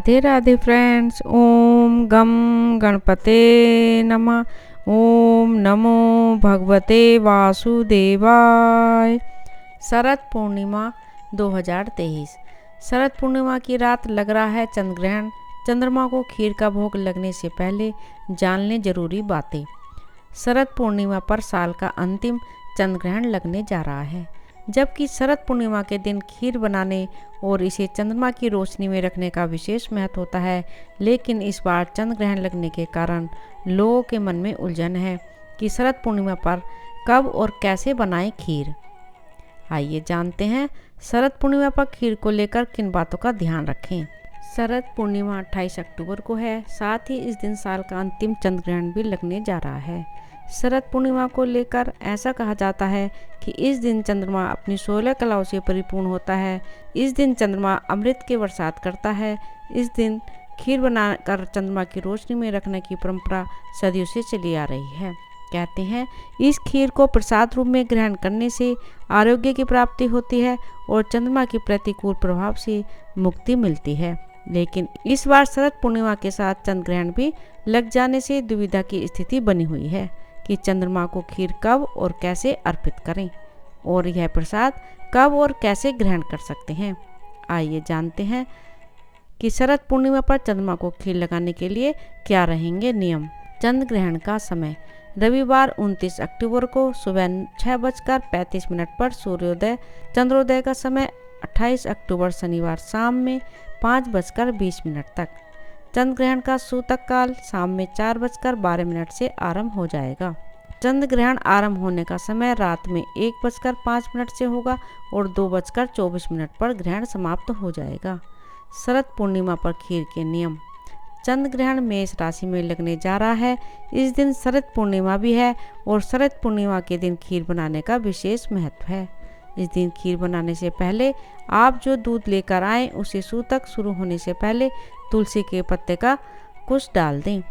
Radhe Radhe friends. ओम गम गणपते नमः। ओम नमो भगवते वासुदेवाय। शरद पूर्णिमा 2023। शरद पूर्णिमा की रात लग रहा है चंद्र ग्रहण। चंद्रमा को खीर का भोग लगने से पहले जान लें जरूरी बातें। शरद पूर्णिमा पर साल का अंतिम चंद्र ग्रहण लगने जा रहा है, जबकि शरद पूर्णिमा के दिन खीर बनाने और इसे चंद्रमा की रोशनी में रखने का विशेष महत्व होता है। लेकिन इस बार चंद्र ग्रहण लगने के कारण लोगों के मन में उलझन है कि शरद पूर्णिमा पर कब और कैसे बनाएं खीर। आइए जानते हैं शरद पूर्णिमा पर खीर को लेकर किन बातों का ध्यान रखें। शरद पूर्णिमा 28 अक्टूबर को है। साथ ही इस दिन साल का अंतिम चंद्र ग्रहण भी लगने जा रहा है। शरद पूर्णिमा को लेकर ऐसा कहा जाता है कि इस दिन चंद्रमा अपनी 16 कलाओं से परिपूर्ण होता है। इस दिन चंद्रमा अमृत की बरसात करता है। इस दिन खीर बनाकर चंद्रमा की रोशनी में रखने की परंपरा सदियों से चली आ रही है। कहते हैं इस खीर को प्रसाद रूप में ग्रहण करने से आरोग्य की प्राप्ति होती है और चंद्रमा की प्रतिकूल प्रभाव से मुक्ति मिलती है। लेकिन इस बार शरद पूर्णिमा के साथ चंद्र ग्रहण भी लग जाने से दुविधा की स्थिति बनी हुई है कि चंद्रमा को खीर कब और कैसे अर्पित करें और यह प्रसाद कब और कैसे ग्रहण कर सकते हैं। आइए जानते हैं कि शरद पूर्णिमा पर चंद्रमा को खीर लगाने के लिए क्या रहेंगे नियम। चंद्र ग्रहण का समय रविवार 29 अक्टूबर को सुबह 6:35 पर सूर्योदय। चंद्रोदय का समय 28 अक्टूबर शनिवार शाम में 5:20 तक। चंद्र ग्रहण का सूतक काल शाम में 4:12 से आरंभ हो जाएगा। चंद्र ग्रहण आरंभ होने का समय रात में 1:05 से होगा और 2:24 पर ग्रहण समाप्त हो जाएगा। शरद पूर्णिमा पर खीर के नियम। चंद्र ग्रहण मेष राशि में लगने जा रहा है। इस दिन शरद पूर्णिमा भी है और शरद पूर्णिमा के दिन खीर बनाने का विशेष महत्व है। इस दिन खीर बनाने से पहले आप जो दूध लेकर आएं उसे सूतक शुरू होने से पहले तुलसी के पत्ते का कुछ डाल दें।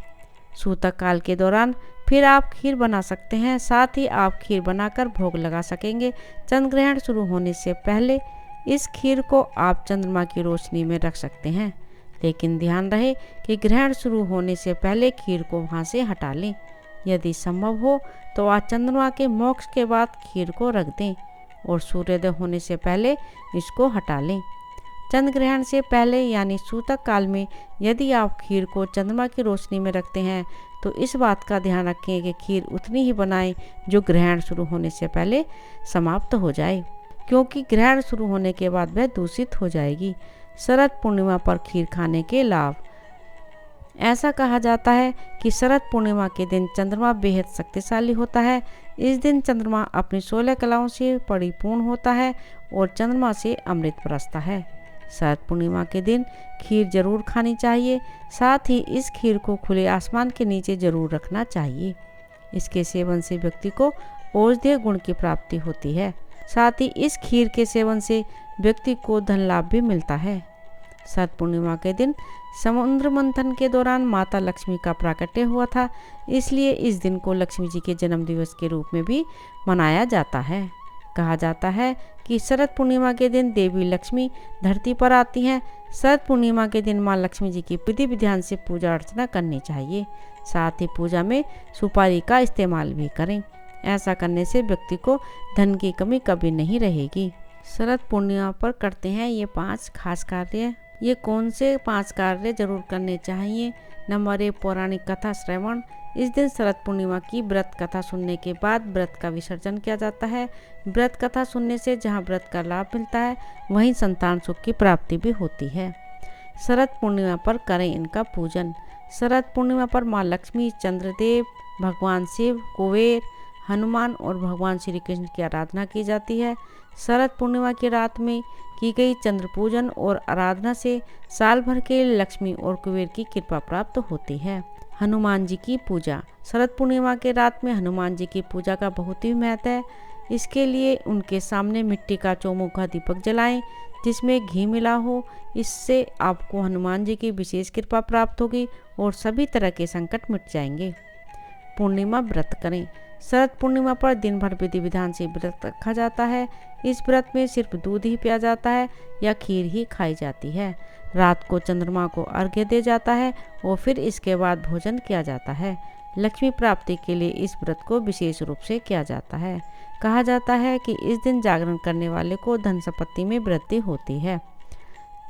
सूतक काल के दौरान फिर आप खीर बना सकते हैं। साथ ही आप खीर बनाकर भोग लगा सकेंगे। चंद्र ग्रहण शुरू होने से पहले इस खीर को आप चंद्रमा की रोशनी में रख सकते हैं, लेकिन ध्यान रहे कि ग्रहण शुरू होने से पहले खीर को वहां से हटा लें। यदि संभव हो तो आज चंद्रमा के मोक्ष के बाद खीर को रख दें और सूर्योदय होने से पहले इसको हटा लें। चंद्र ग्रहण से पहले यानी सूतक काल में यदि आप खीर को चंद्रमा की रोशनी में रखते हैं तो इस बात का ध्यान रखें कि खीर उतनी ही बनाएं जो ग्रहण शुरू होने से पहले समाप्त हो जाए, क्योंकि ग्रहण शुरू होने के बाद वह दूषित हो जाएगी। शरद पूर्णिमा पर खीर खाने के लाभ। ऐसा कहा जाता है कि शरद पूर्णिमा के दिन चंद्रमा बेहद शक्तिशाली होता है। इस दिन चंद्रमा अपनी 16 कलाओं से परिपूर्ण होता है और चंद्रमा से अमृत बरसता है। शरद पूर्णिमा के दिन खीर जरूर खानी चाहिए। साथ ही इस खीर को खुले आसमान के नीचे जरूर रखना चाहिए। इसके सेवन से व्यक्ति को औषधीय गुण की प्राप्ति होती है। साथ ही इस खीर के सेवन से व्यक्ति को धन लाभ भी मिलता है। शरद पूर्णिमा के दिन समुद्र मंथन के दौरान माता लक्ष्मी का प्राकट्य हुआ था, इसलिए इस दिन को लक्ष्मी जी के जन्म दिवस के रूप में भी मनाया जाता है। कहा जाता है कि शरद पूर्णिमा के दिन देवी लक्ष्मी धरती पर आती हैं। शरद पूर्णिमा के दिन माँ लक्ष्मी जी की विधि विधान से पूजा अर्चना करनी चाहिए। साथ ही पूजा में सुपारी का इस्तेमाल भी करें। ऐसा करने से व्यक्ति को धन की कमी कभी नहीं रहेगी। शरद पूर्णिमा पर करते हैं ये 5 खास कार्य। ये कौन से 5 कार्य जरूर करने चाहिए। नंबर 1, पौराणिक कथा श्रवण। इस दिन शरद पूर्णिमा की व्रत कथा सुनने के बाद व्रत का विसर्जन किया जाता है। व्रत कथा सुनने से जहाँ व्रत का लाभ मिलता है वहीं संतान सुख की प्राप्ति भी होती है। शरद पूर्णिमा पर करें इनका पूजन। शरद पूर्णिमा पर माँ लक्ष्मी, चंद्रदेव, भगवान शिव, कुबेर, हनुमान और भगवान श्री कृष्ण की आराधना की जाती है। शरद पूर्णिमा की रात में की गई चंद्र पूजन और आराधना से साल भर के लक्ष्मी और कुबेर की कृपा प्राप्त होती है। हनुमान जी की पूजा। शरद पूर्णिमा के रात में हनुमान जी की पूजा का बहुत ही महत्व है। इसके लिए उनके सामने मिट्टी का चौमुखा दीपक जलाएं जिसमें घी मिला हो। इससे आपको हनुमान जी की विशेष कृपा प्राप्त होगी और सभी तरह के संकट मिट जाएंगे। पूर्णिमा व्रत करें। शरद पूर्णिमा पर दिन भर विधि विधान से व्रत रखा जाता है। इस व्रत में सिर्फ दूध ही पिया जाता है या खीर ही खाई जाती है। रात को चंद्रमा को अर्घ्य दे जाता है और फिर इसके बाद भोजन किया जाता है। लक्ष्मी प्राप्ति के लिए इस व्रत को विशेष रूप से किया जाता है। कहा जाता है कि इस दिन जागरण करने वाले को धन संपत्ति में वृद्धि होती है।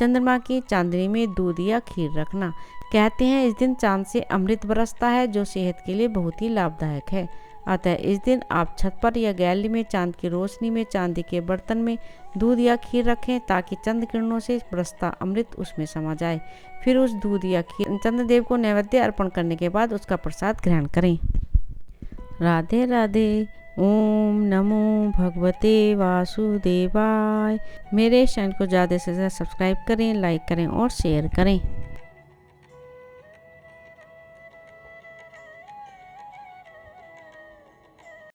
चंद्रमा की चांदनी में दूध या खीर रखना। कहते हैं इस दिन चांद से अमृत बरसता है जो सेहत के लिए बहुत ही लाभदायक है। अतः इस दिन आप छत पर या गैलरी में चांद की रोशनी में चांदी के बर्तन में दूध या खीर रखें ताकि चंद्र किरणों से बरसता अमृत उसमें समा जाए। फिर उस दूध या खीर चंद्रदेव को नैवेद्य अर्पण करने के बाद उसका प्रसाद ग्रहण करें। राधे राधे। ओम नमो भगवते वासुदेवाय। मेरे चैनल को ज़्यादा से ज़्यादा सब्सक्राइब करें, लाइक करें और शेयर करें।